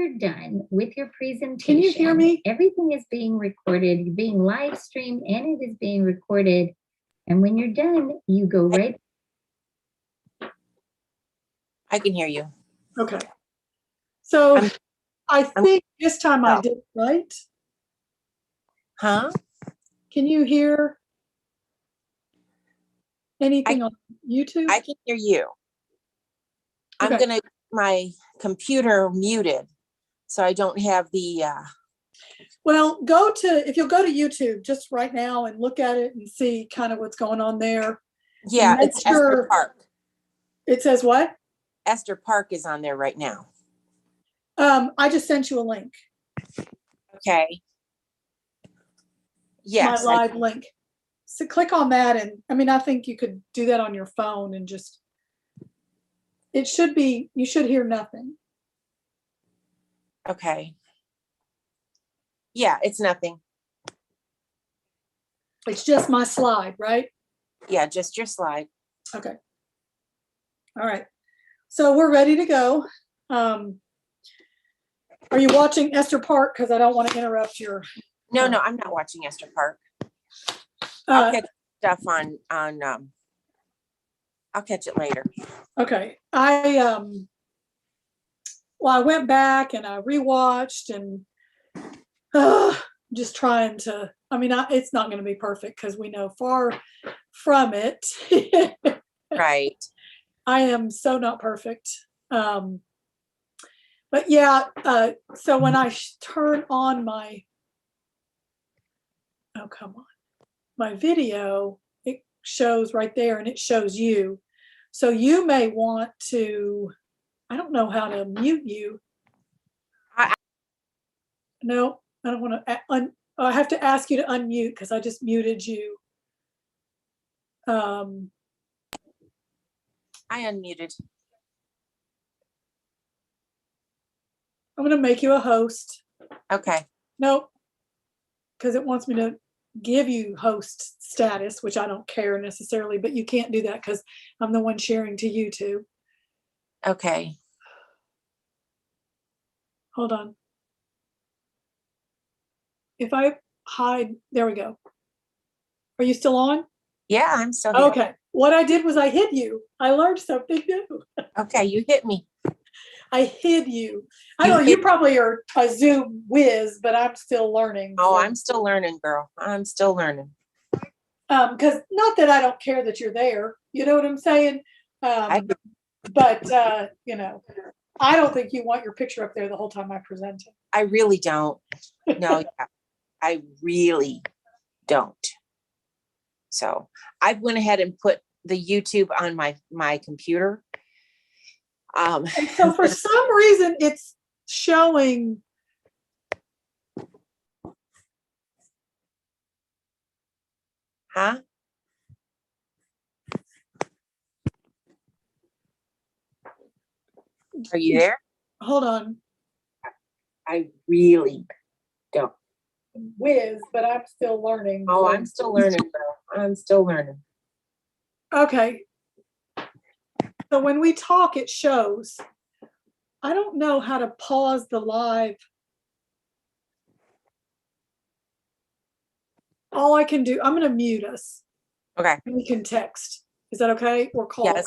you're done with your presentation, can you hear me? everything is being recorded, you're being live streamed, and it is being recorded. And when you're done, you go right. I can hear you. Okay. So I think this time I did right. Huh? Can you hear anything on YouTube? I can hear you. Okay. I'm gonna my computer muted, so I don't have the. Well, if you'll go to YouTube just right now and look at it and see kind of what's going on there. Yeah, it's Esther Park. It says what? Esther Park is on there right now. I just sent you a link. Okay. Yes. My live link. So click on that, and I mean, I think you could do that on your phone and just. It should be. You should hear nothing. Okay. Yeah, it's nothing. It's just my slide, right? Yeah, just your slide. Okay. All right. So we're ready to go. Are you watching Esther Park? Because I don't want to interrupt your. No, I'm not watching Esther Park. I'll catch stuff on. I'll catch it later. Okay. I went back and I rewatched and just trying to. I mean, it's not going to be perfect because we know far from it. Right. I am so not perfect. But yeah, so when I turn on my, oh, come on, my video, it shows right there and it shows you. So you may want to, I don't know how to mute you. No, I don't want to, I have to ask you to unmute because I just muted you. I unmuted. I'm going to make you a host. Okay. Nope. Because it wants me to give you host status, which I don't care necessarily, but you can't do that because I'm the one sharing to YouTube. Okay. Hold on. If I hide, there we go. Are you still on? Yeah, I'm still here. Okay. What I did was I hid you. I learned something new. Okay, you hit me. I hid you. I know you probably are a Zoom whiz, but I'm still learning. Oh, so. I'm still learning, girl. I'm still learning. Because not that I don't care that you're there. You know what I'm saying? But, you know, I don't think you want your picture up there the whole time I present it. I really don't. No, yeah, I really don't. So I went ahead and put the YouTube on my computer. And so for some reason it's showing. Huh? Are you there? Hold on. I really don't. Whiz, but I'm still learning. Oh, I'm still learning, girl. I'm still learning. Okay. So when we talk, it shows. I don't know how to pause the live. All I can do, I'm going to mute us. Okay. And we can text. Is that okay? Or call? Yes.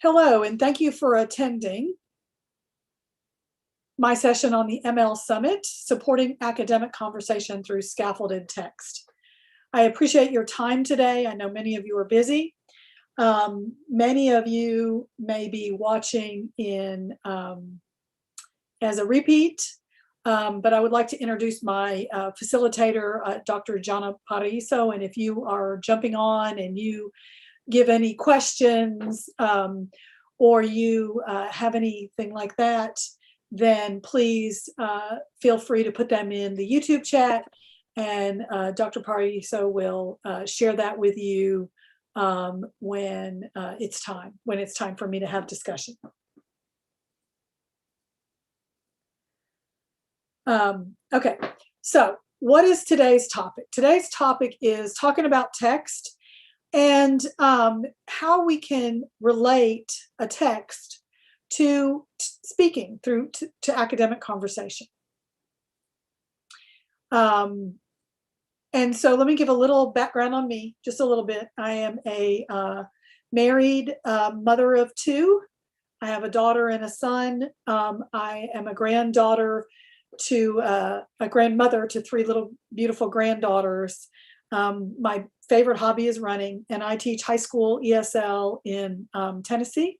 Hello, and thank you for attending my session on the ML Summit, Supporting Academic Conversation Through Scaffolded Text. I appreciate your time today. I know many of you are busy. Many of you may be watching in as a repeat, but I would like to introduce my facilitator, Dr. Jana Paraiso, and if you are jumping on and you give any questions or you have anything like that, then please feel free to put them in the YouTube chat, and Dr. Paraiso will share that with you when it's time for me to have discussion. Okay, so what is today's topic? Today's topic is talking about text and how we can relate a text to speaking through to academic conversation. And so let me give a little background on me, just a little bit. I am a married mother of two. I have a daughter and a son. I am a grandmother to three little beautiful granddaughters. My favorite hobby is running, and I teach high school ESL in Tennessee,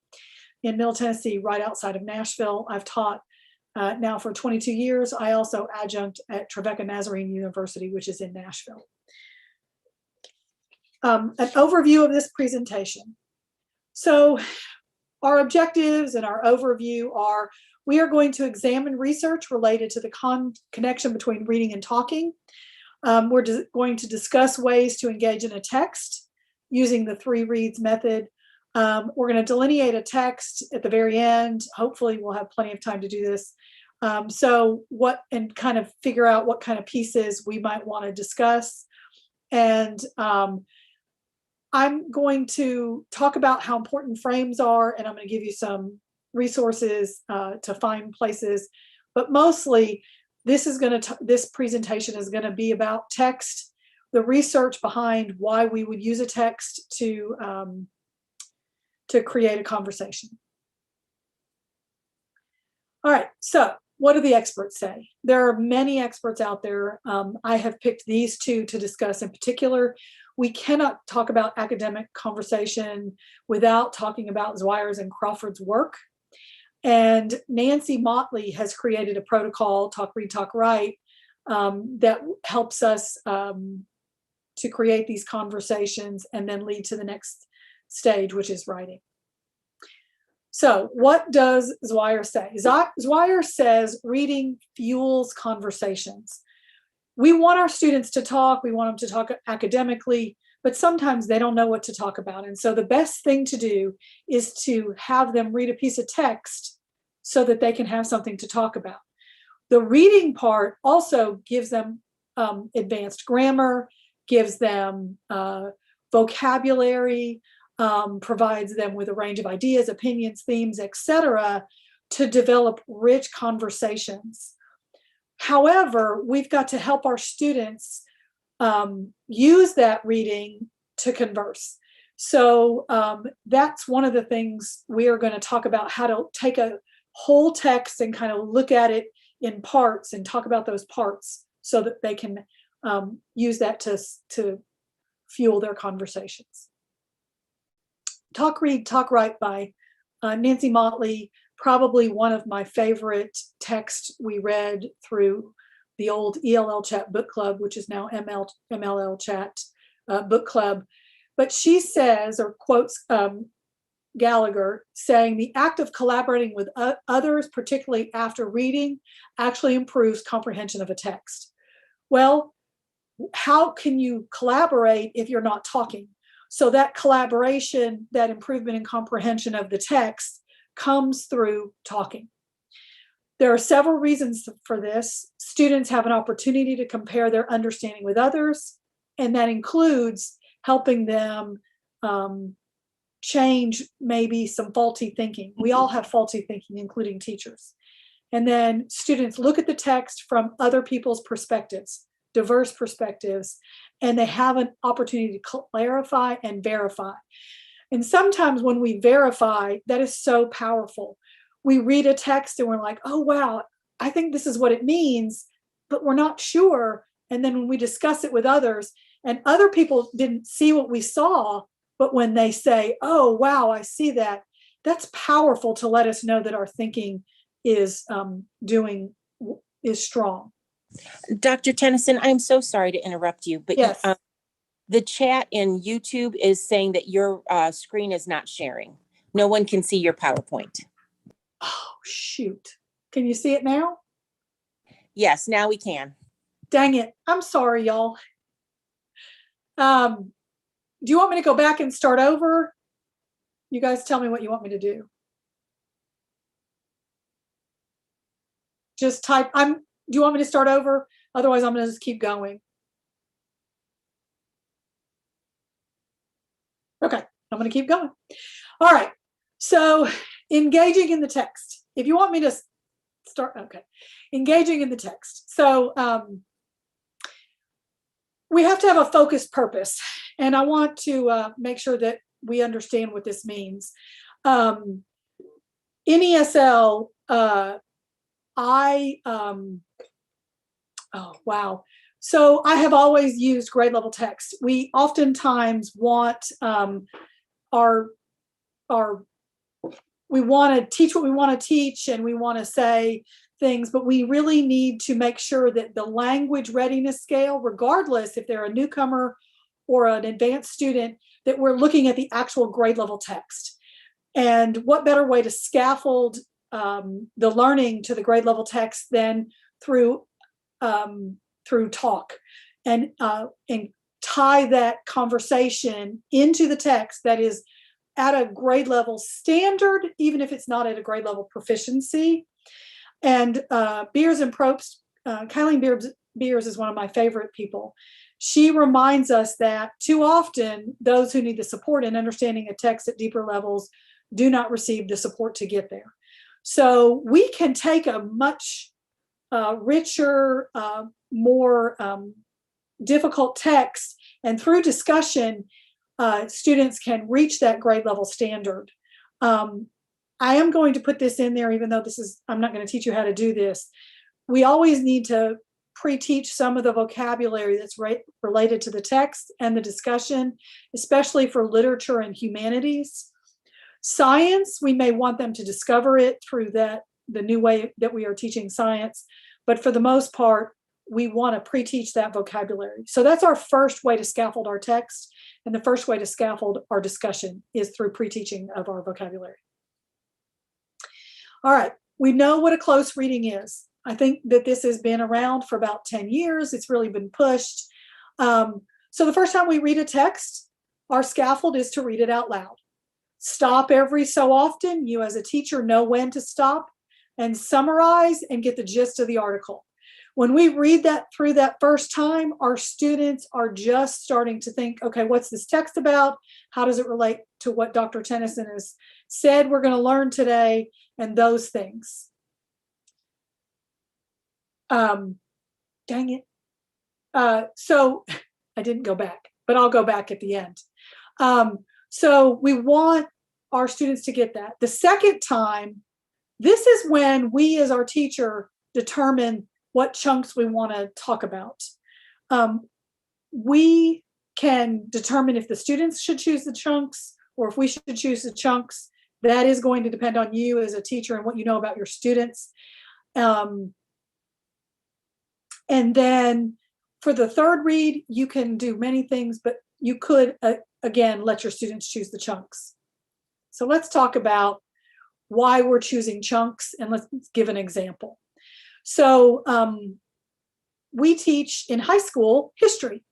in Middle Tennessee, right outside of Nashville. I've taught now for 22 years. I also adjunct at Trevecca Nazarene University, which is in Nashville. An overview of this presentation. So our objectives and our overview are, we are going to examine research related to the connection between reading and talking. We're going to discuss ways to engage in a text using the 3 reads method. We're going to delineate a text at the very end. Hopefully we'll have plenty of time to do this. And kind of figure out what kind of pieces we might want to discuss. And I'm going to talk about how important frames are, and I'm going to give you some resources to find places. But mostly, this presentation is going to be about text, the research behind why we would use a text to create a conversation. All right, so what do the experts say? There are many experts out there. I have picked these 2 to discuss in particular. We cannot talk about academic conversation without talking about Zweier's and Crawford's work. And Nancy Motley has created a protocol, Talk, Read, Talk, Write, that helps us to create these conversations and then lead to the next stage, which is writing. So what does Zweier say? Zweier says reading fuels conversations. We want our students to talk. We want them to talk academically, but sometimes they don't know what to talk about. And so the best thing to do is to have them read a piece of text so that they can have something to talk about. The reading part also gives them advanced grammar, gives them vocabulary, provides them with a range of ideas, opinions, themes, etc., to develop rich conversations. However, we've got to help our students use that reading to converse. So that's one of the things we are going to talk about, how to take a whole text and kind of look at it in parts and talk about those parts so that they can use that to fuel their conversations. Talk, Read, Talk, Write by Nancy Motley, probably one of my favorite texts we read through the old ELL Chat Book Club, which is now MLL Chat Book Club. But she says, or quotes Gallagher, saying the act of collaborating with others, particularly after reading, actually improves comprehension of a text. Well, how can you collaborate if you're not talking? So that collaboration, that improvement in comprehension of the text comes through talking. There are several reasons for this. Students have an opportunity to compare their understanding with others, and that includes helping them change maybe some faulty thinking. We all have faulty thinking, including teachers. And then students look at the text from other people's perspectives, diverse perspectives, and they have an opportunity to clarify and verify. And sometimes when we verify, that is so powerful. We read a text and we're like, oh, wow, I think this is what it means, but we're not sure. And then when we discuss it with others, and other people didn't see what we saw, but when they say, oh, wow, I see that, that's powerful to let us know that our thinking is strong. Dr. Tennyson, I'm so sorry to interrupt you, but Yes. the chat in YouTube is saying that your screen is not sharing. No one can see your PowerPoint. Oh, shoot. Can you see it now? Yes, now we can. Dang it. I'm sorry, y'all. Do you want me to go back and start over? You guys tell me what you want me to do. Just type, do you want me to start over? Otherwise, I'm going to just keep going. Okay, I'm going to keep going. All right. So engaging in the text. If you want me to start, okay. Engaging in the text. So we have to have a focused purpose. And I want to make sure that we understand what this means. In ESL, oh, wow. So I have always used grade level text. We oftentimes want we want to teach what we want to teach, and we want to say things, but we really need to make sure that the language readiness scale, regardless if they're a newcomer or an advanced student, that we're looking at the actual grade level text. And what better way to scaffold the learning to the grade level text than through talk, and tie that conversation into the text that is at a grade level standard, even if it's not at a grade level proficiency. And Beers and Probst, Kylene Beers is one of my favorite people. She reminds us that too often those who need the support in understanding a text at deeper levels do not receive the support to get there. So we can take a much richer, more difficult text, and through discussion, students can reach that grade level standard. I am going to put this in there, even though I'm not going to teach you how to do this. We always need to pre-teach some of the vocabulary that's related to the text and the discussion, especially for literature and humanities. Science, we may want them to discover it through the new way that we are teaching science. But for the most part, we want to pre-teach that vocabulary. So that's our first way to scaffold our text. And the first way to scaffold our discussion is through pre-teaching of our vocabulary. All right, we know what a close reading is. I think that this has been around for about 10 years. It's really been pushed. So the first time we read a text, our scaffold is to read it out loud. Stop every so often. You as a teacher know when to stop and summarize and get the gist of the article. When we read that through that first time, our students are just starting to think, okay, what's this text about? How does it relate to what Dr. Tennyson has said we're going to learn today? And those things. Dang it. So I didn't go back, but I'll go back at the end. So we want our students to get that. The second time, this is when we as our teacher determine what chunks we want to talk about. We can determine if the students should choose the chunks or if we should choose the chunks. That is going to depend on you as a teacher and what you know about your students. And then for the third read, you can do many things, but you could, again, let your students choose the chunks. So let's talk about why we're choosing chunks, and let's give an example. So we teach in high school history.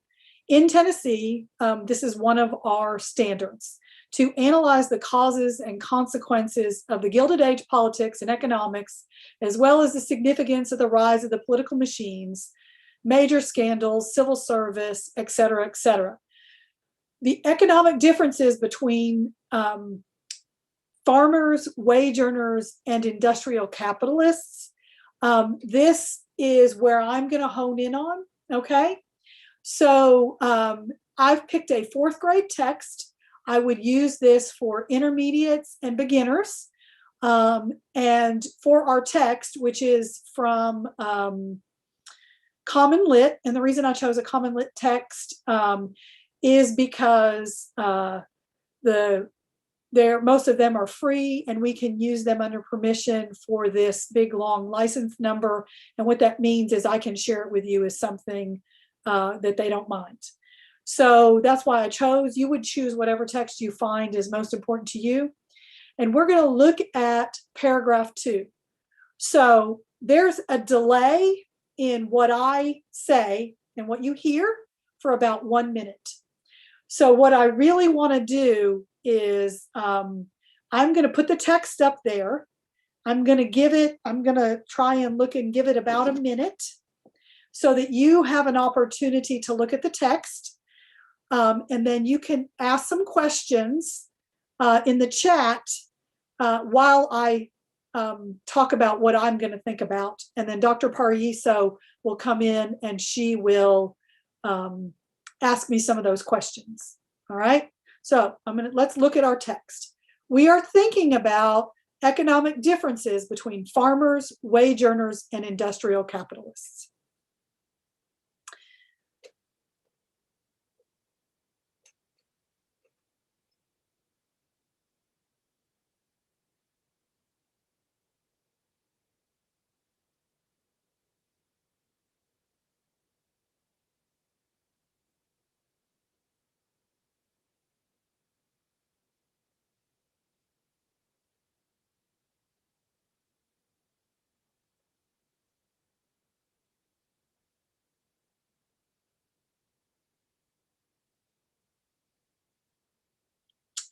In Tennessee, this is one of our standards, to analyze the causes and consequences of the Gilded Age politics and economics, as well as the significance of the rise of the political machines, major scandals, civil service, et cetera, et cetera. The economic differences between farmers, wage earners, and industrial capitalists. This is where I'm going to hone in on, okay? So I've picked a fourth grade text. I would use this for intermediates and beginners. And for our text, which is from Common Lit, and the reason I chose a Common Lit text is because most of them are free, and we can use them under permission for this big long license number. And what that means is I can share it with you as something that they don't mind. So that's why I chose. You would choose whatever text you find is most important to you. And we're going to look at paragraph 2. So there's a delay in what I say and what you hear for about 1 minute. So what I really want to do is I'm going to put the text up there. I'm going to try and look and give it about a minute so that you have an opportunity to look at the text. And then you can ask some questions in the chat while I talk about what I'm going to think about. And then Dr. Pariso will come in and she will ask me some of those questions. All right. So let's look at our text. We are thinking about economic differences between farmers, wage earners, and industrial capitalists.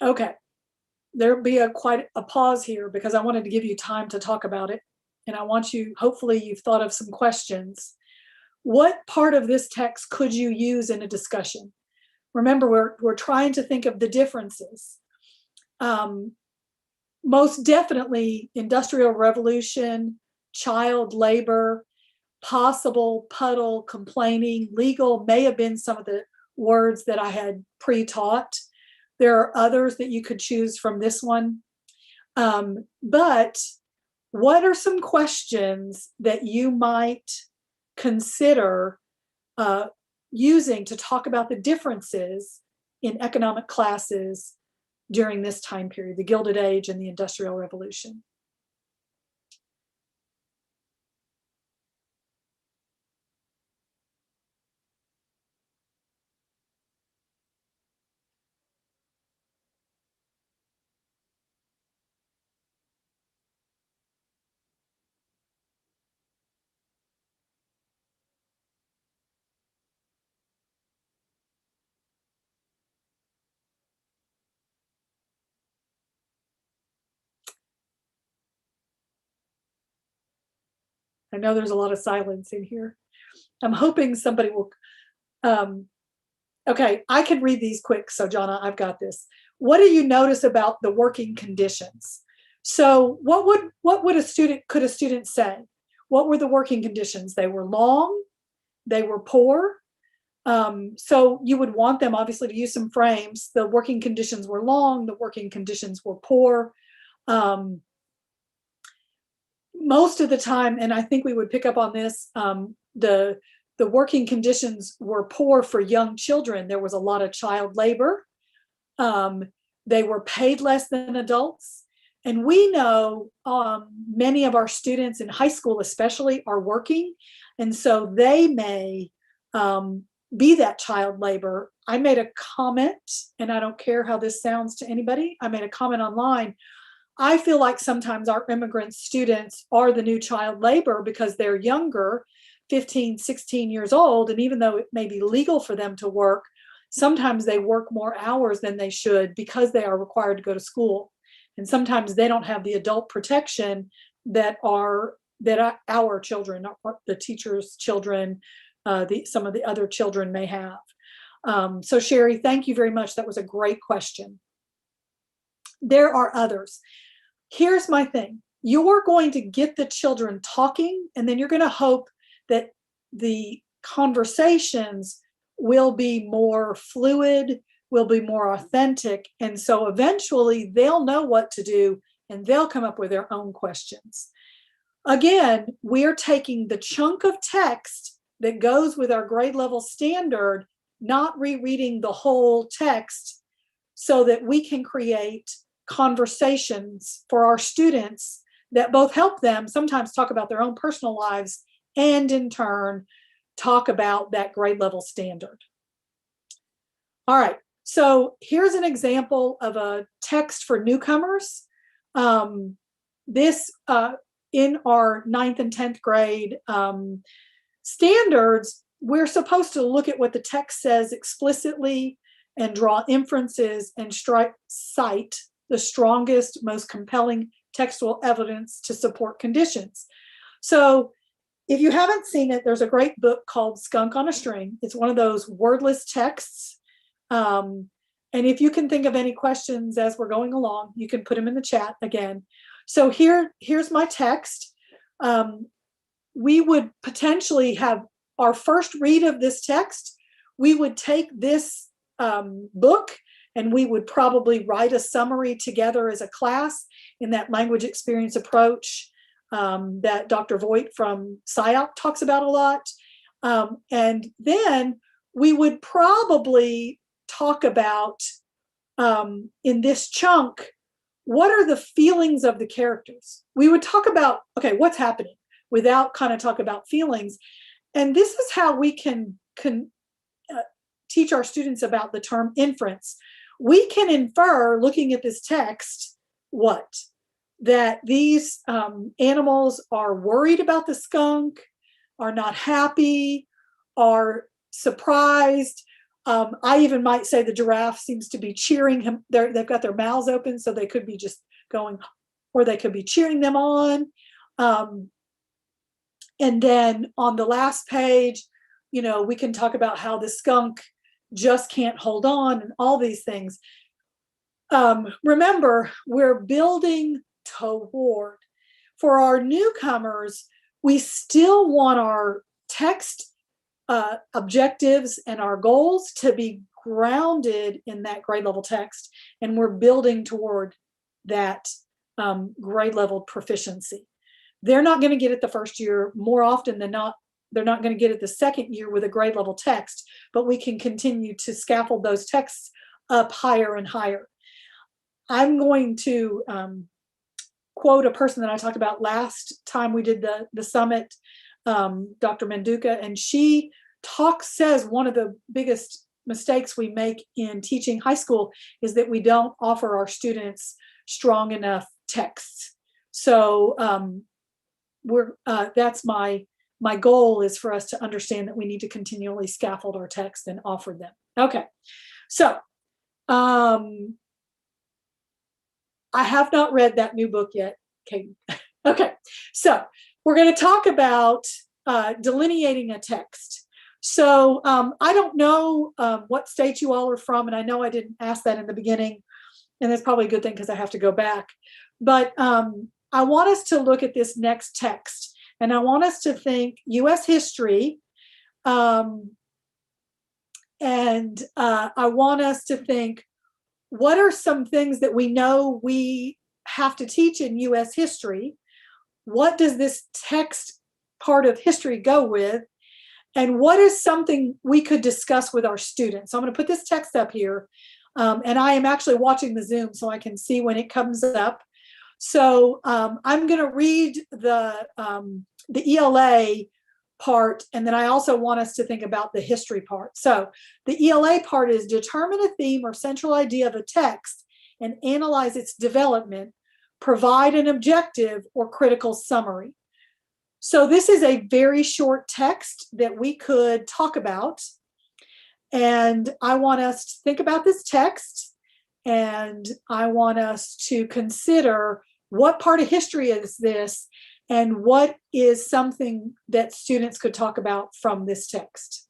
Okay, there'll be quite a pause here because I wanted to give you time to talk about it. And I want you, hopefully you've thought of some questions. What part of this text could you use in a discussion? Remember, we're trying to think of the differences. Most definitely industrial revolution, child labor, possible, puddle, complaining, legal may have been some of the words that I had pre-taught. There are others that you could choose from this one. But what are some questions that you might consider using to talk about the differences in economic classes during this time period, the Gilded Age and the Industrial Revolution? I know there's a lot of silence in here. I'm hoping somebody will. Okay, I can read these quick. So, Jonna, I've got this. What do you notice about the working conditions? So, could a student say? What were the working conditions? They were long. They were poor. So you would want them obviously to use some frames. The working conditions were long. The working conditions were poor. Most of the time, and I think we would pick up on this, the working conditions were poor for young children. There was a lot of child labor. They were paid less than adults. And we know many of our students in high school especially are working. And so they may be that child labor. I made a comment, and I don't care how this sounds to anybody. I made a comment online. I feel like sometimes our immigrant students are the new child labor because they're younger, 15, 16 years old. And even though it may be legal for them to work, sometimes they work more hours than they should because they are required to go to school. And sometimes they don't have the adult protection that our children, the teachers' children, some of the other children may have. So Sherry, thank you very much. That was a great question. There are others. Here's my thing. You're going to get the children talking, and then you're going to hope that the conversations will be more fluid, will be more authentic. And so eventually they'll know what to do and they'll come up with their own questions. Again, we're taking the chunk of text that goes with our grade level standard, not rereading the whole text, so that we can create conversations for our students that both help them sometimes talk about their own personal lives and in turn talk about that grade level standard. All right, so here's an example of a text for newcomers. This in our 9th and 10th grade standards, we're supposed to look at what the text says explicitly and draw inferences and cite the strongest, most compelling textual evidence to support conditions. So if you haven't seen it, there's a great book called Skunk on a String. It's one of those wordless texts. And if you can think of any questions as we're going along, you can put them in the chat again. So here's my text. We would potentially have our first read of this text. We would take this book and we would probably write a summary together as a class in that language experience approach that Dr. Voigt from SciOp talks about a lot. And then we would probably talk about, in this chunk, what are the feelings of the characters? We would talk about, okay, what's happening, without kind of talk about feelings. And this is how we can teach our students about the term inference. We can infer, looking at this text, what? That these animals are worried about the skunk, are not happy, are surprised. I even might say the giraffe seems to be cheering him. They've got their mouths open, so they could be just going, or they could be cheering them on. And then on the last page, we can talk about how the skunk just can't hold on and all these things. Remember, we're building toward. For our newcomers, we still want our text objectives and our goals to be grounded in that grade level text, and we're building toward that grade level proficiency. They're not going to get it the first year. More often than not, they're not going to get it the second year with a grade level text, but we can continue to scaffold those texts up higher and higher. I'm going to quote a person that I talked about last time we did the summit, Dr. Manduka, and she says one of the biggest mistakes we make in teaching high school is that we don't offer our students strong enough texts. So that's my goal, is for us to understand that we need to continually scaffold our text and offer them. Okay, so I have not read that new book yet, Katie. Okay, so we're going to talk about delineating a text. So I don't know what state you all are from, and I know I didn't ask that in the beginning, and that's probably a good thing because I have to go back. But I want us to look at this next text, and I want us to think U.S. history, and I want us to think, what are some things that we know we have to teach in U.S. history? What does this text part of history go with? And what is something we could discuss with our students? So I'm going to put this text up here, and I am actually watching the Zoom so I can see when it comes up. So I'm going to read the ELA part, and then I also want us to think about the history part. So the ELA part is determine a theme or central idea of a text and analyze its development, provide an objective or critical summary. So this is a very short text that we could talk about, and I want us to think about this text, and I want us to consider what part of history is this, and what is something that students could talk about from this text.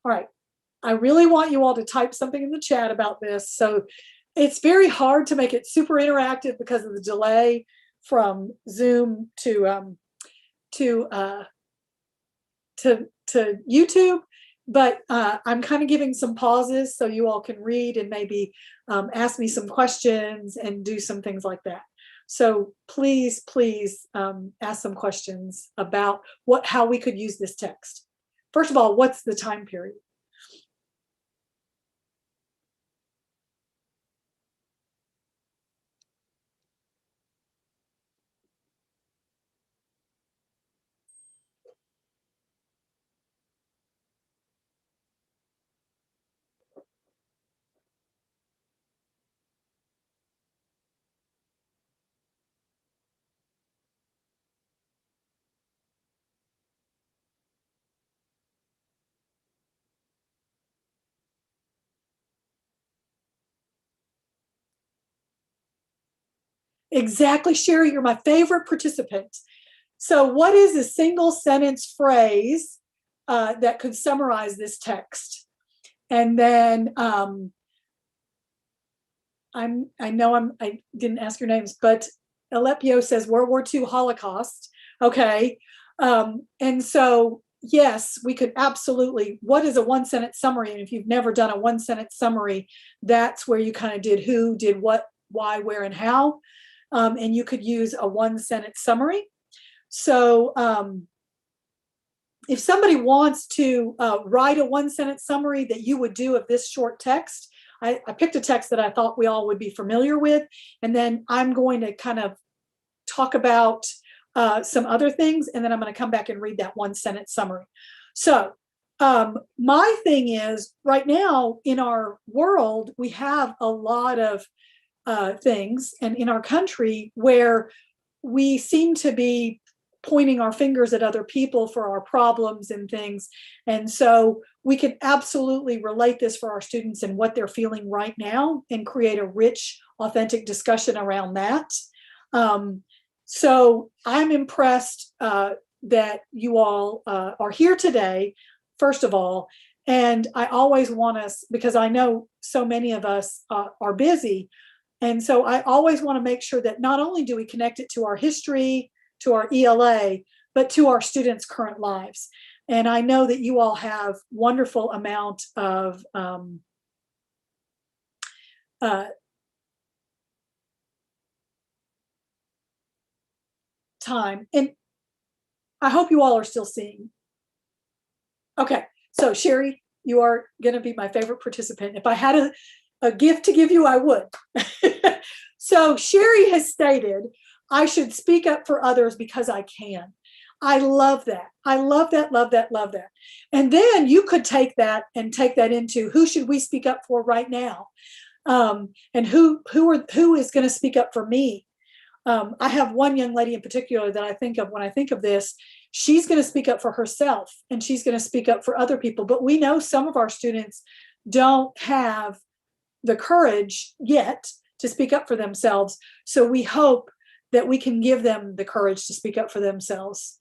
All right. I really want you all to type something in the chat about this. So it's very hard to make it super interactive because of the delay from Zoom to YouTube. But I'm kind of giving some pauses so you all can read and maybe ask me some questions and do some things like that. So please, please ask some questions about how we could use this text. First of all, what's the time period? Exactly, Sherry, you're my favorite participant. So what is a single sentence phrase that could summarize this text? And then I didn't ask your names, but Alepio says World War II Holocaust. Okay. And so, yes, we could absolutely, what is a one sentence summary? And if you've never done a one sentence summary, that's where you kind of did who, did what, why, where, and how. And you could use a one sentence summary. So if somebody wants to write a one sentence summary that you would do of this short text, I picked a text that I thought we all would be familiar with, and then I'm going to kind of talk about some other things, and then I'm going to come back and read that one sentence summary. So my thing is, right now in our world, we have a lot of things, and in our country where we seem to be pointing our fingers at other people for our problems and things. And so we can absolutely relate this for our students and what they're feeling right now and create a rich, authentic discussion around that. So I'm impressed that you all are here today, first of all. And I always want us, because I know so many of us are busy. And so I always want to make sure that not only do we connect it to our history, to our ELA, but to our students' current lives. And I know that you all have wonderful amount of time. And I hope you all are still seeing. Okay, so Sherry, you are going to be my favorite participant. If I had a gift to give you, I would. So Sherry has stated, I should speak up for others because I can. I love that. I love that, love that, love that. And then you could take that and take that into who should we speak up for right now? And who is going to speak up for me? I have one young lady in particular that I think of when I think of this. She's going to speak up for herself and she's going to speak up for other people. But we know some of our students don't have the courage yet to speak up for themselves. So we hope that we can give them the courage to speak up for themselves.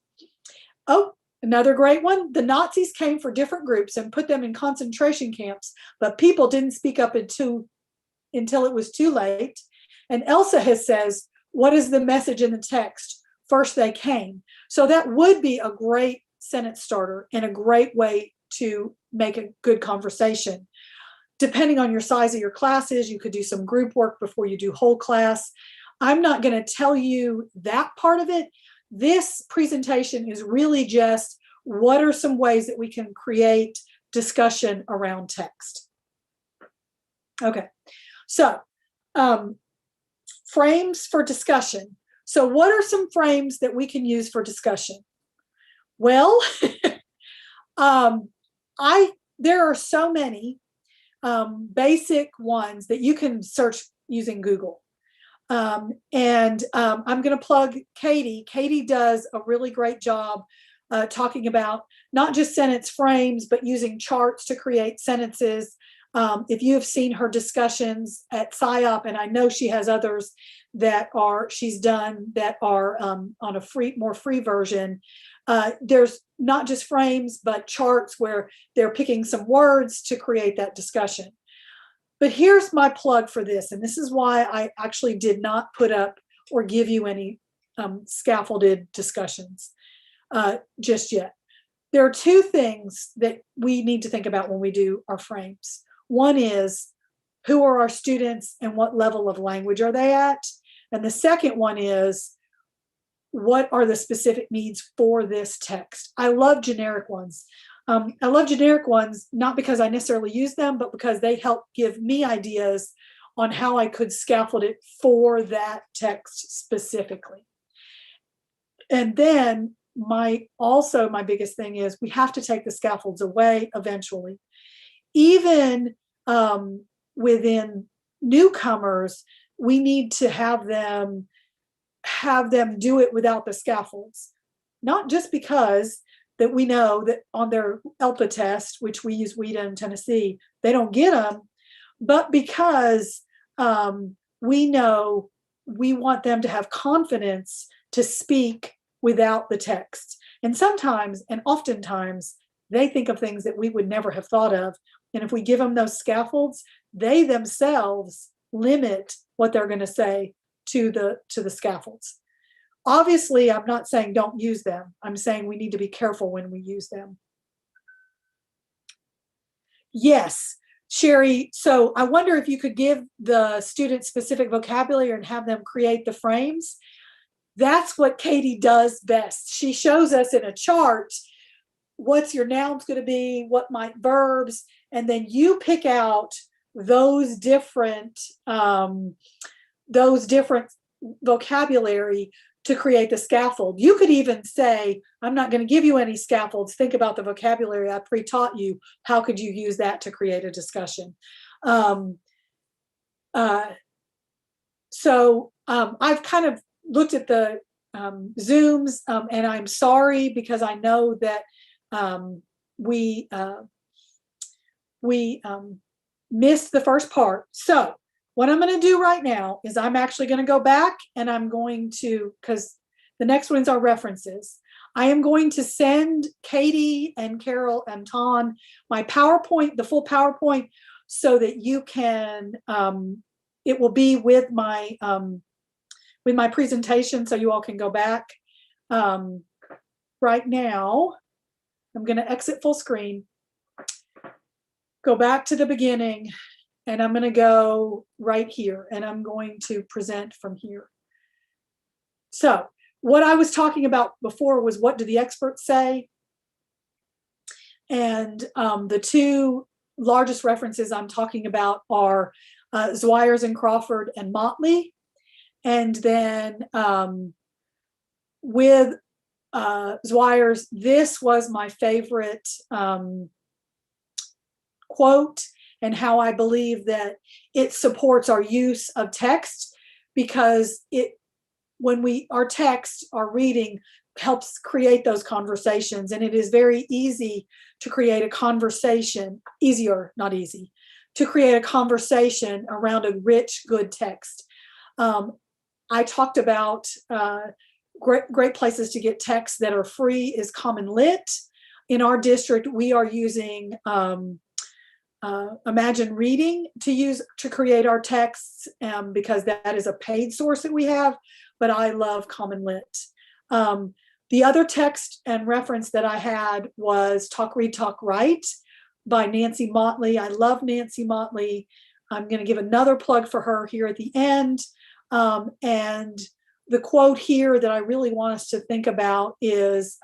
Oh, another great one. The Nazis came for different groups and put them in concentration camps, but people didn't speak up until it was too late. And Elsa has says, what is the message in the text? First they came. So that would be a great sentence starter and a great way to make a good conversation. Depending on your size of your classes, you could do some group work before you do whole class. I'm not going to tell you that part of it. This presentation is really just what are some ways that we can create discussion around text. Okay, so frames for discussion. So what are some frames that we can use for discussion? Well, there are so many basic ones that you can search using Google. I'm going to plug Katie. Katie does a really great job talking about not just sentence frames, but using charts to create sentences. If you have seen her discussions at PsyOp, and I know she has others that she's done that are on a more free version, there's not just frames, but charts where they're picking some words to create that discussion. But here's my plug for this, and this is why I actually did not put up or give you any scaffolded discussions just yet. There are two things that we need to think about when we do our frames. One is, who are our students and what level of language are they at? And the second one is, what are the specific needs for this text? I love generic ones. I love generic ones, not because I necessarily use them, but because they help give me ideas on how I could scaffold it for that text specifically. And then my biggest thing is, we have to take the scaffolds away eventually. Even within newcomers, we need to have them do it without the scaffolds. Not just because that we know that on their ELPA test, which we use WIDA in Tennessee, they don't get them, but because we know we want them to have confidence to speak without the text. And sometimes, and oftentimes, they think of things that we would never have thought of. And if we give them those scaffolds, they themselves limit what they're going to say to the scaffolds. Obviously, I'm not saying don't use them. I'm saying we need to be careful when we use them. Yes, Sherry, so I wonder if you could give the student specific vocabulary and have them create the frames. That's what Katie does best. She shows us in a chart what's your nouns going to be, what might verbs, and then you pick out those different vocabulary to create the scaffold. You could even say, I'm not going to give you any scaffolds. Think about the vocabulary I pre-taught you. How could you use that to create a discussion? So I've kind of looked at the Zooms, and I'm sorry because I know that we missed the first part. So what I'm going to do right now is I'm actually going to go back, and I'm going to, because the next ones are references, I am going to send Katie and Carol and Ton my PowerPoint, the full PowerPoint, so that you can, it will be with my presentation, so you all can go back. Right now, I'm going to exit full screen, go back to the beginning, and I'm going to go right here, and I'm going to present from here. So what I was talking about before was, what do the experts say? And the two largest references I'm talking about are Zwires and Crawford and Motley. And then with Zwires, this was my favorite quote, and how I believe that it supports our use of text, because our text, our reading, helps create those conversations. And it is very easy to create a conversation, easier, not easy, to create a conversation around a rich, good text. I talked about great places to get texts that are free is Common Lit. In our district, we are using Imagine Reading to create our texts, because that is a paid source that we have, but I love Common Lit. The other text and reference that I had was Talk, Read, Talk, Write by Nancy Motley. I love Nancy Motley. I'm going to give another plug for her here at the end. And the quote here that I really want us to think about is,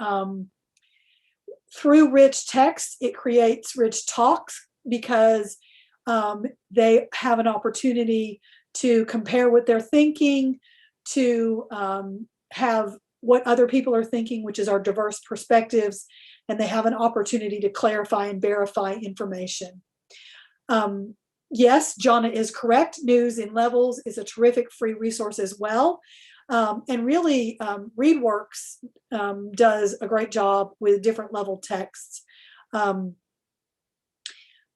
through rich text, it creates rich talks, because they have an opportunity to compare what they're thinking, to have what other people are thinking, which is our diverse perspectives, and they have an opportunity to clarify and verify information. Yes, Jonna is correct. News in Levels is a terrific free resource as well. And really, ReadWorks does a great job with different level texts.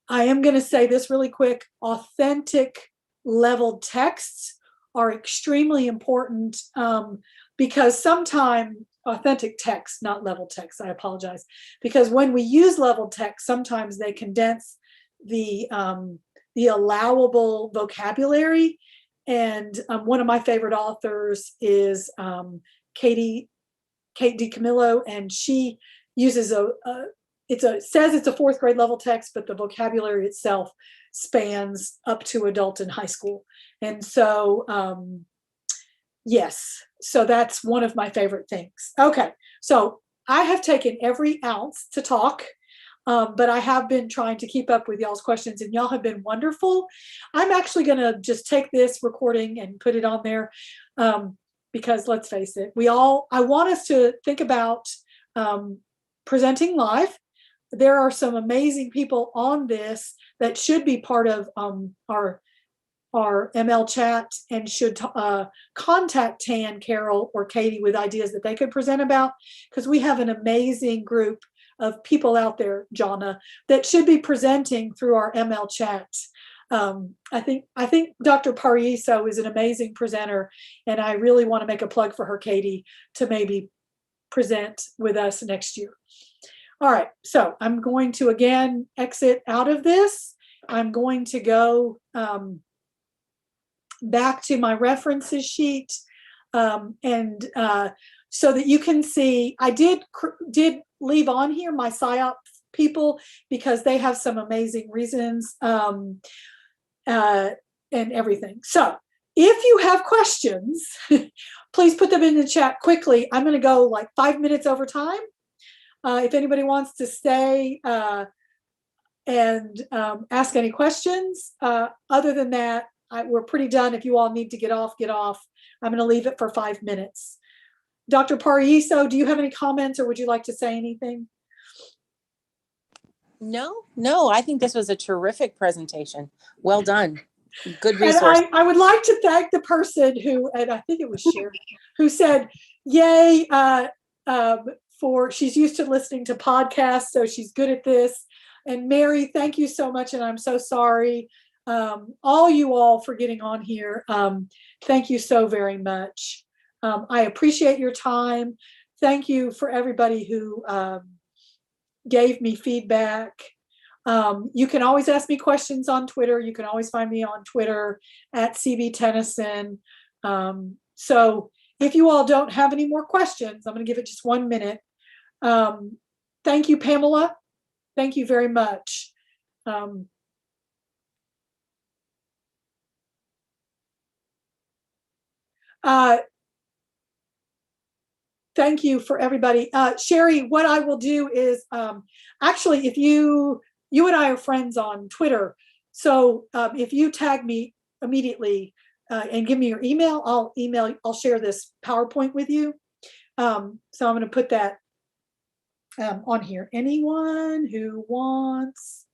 I am going to say this really quick. Authentic leveled texts are extremely important, because sometimes authentic text, not leveled text, I apologize, because when we use leveled text, sometimes they condense the allowable vocabulary. And one of my favorite authors is Kate DiCamillo, and she uses says it's a fourth grade level text, but the vocabulary itself spans up to adult and high school. And so, yes, so that's one of my favorite things. Okay, so I have taken every ounce to talk, but I have been trying to keep up with y'all's questions, and y'all have been wonderful. I'm actually going to just take this recording and put it on there, because let's face it, I want us to think about presenting live. There are some amazing people on this that should be part of our ML chat, and should contact Tan, Carol, or Katie with ideas that they could present about, because we have an amazing group of people out there, Jonna, that should be presenting through our ML chat. I think Dr. Pariso is an amazing presenter, and I really want to make a plug for her, Katie, to maybe present with us next year. All right, so I'm going to again exit out of this. I'm going to go back to my references sheet, and so that you can see, I did leave on here my PSYOP people, because they have some amazing reasons and everything. So if you have questions, please put them in the chat quickly. I'm going to go like 5 minutes over time. If anybody wants to stay and ask any questions, other than that, we're pretty done. If you all need to get off, get off. I'm going to leave it for 5 minutes. Dr. Pariso, do you have any comments, or would you like to say anything? No, I think this was a terrific presentation. Well done. Good resource. And I would like to thank the person who, and I think it was Sherry, who said, yay, she's used to listening to podcasts, so she's good at this. And Mary, thank you so much, and I'm so sorry. All you all for getting on here. Thank you so very much. I appreciate your time. Thank you for everybody who gave me feedback. You can always ask me questions on Twitter. You can always find me on Twitter at CB Tennyson. So if you all don't have any more questions, I'm going to give it just 1 minute. Thank you, Pamela. Thank you very much. Thank you for everybody. Sherry, what I will do is, actually, if you and I are friends on Twitter, so if you tag me immediately and give me your email, I'll share this PowerPoint with you. So I'm going to put that on here. Anyone who wants.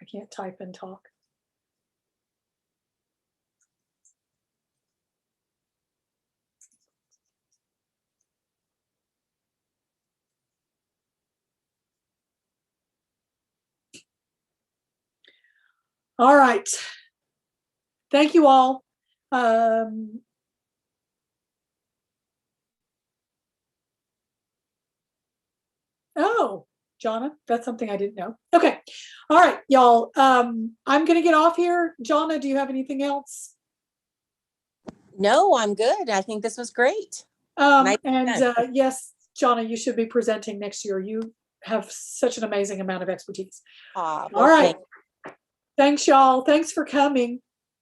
I can't type and talk. All right. Thank you all. Oh, Jonna, that's something I didn't know. Okay. All right, y'all. I'm going to get off here. Jonna, do you have anything else? No, I'm good. I think this was great. Yes, Jonna, you should be presenting next year. You have such an amazing amount of expertise. Well, all right. Thanks, y'all. Thanks for coming.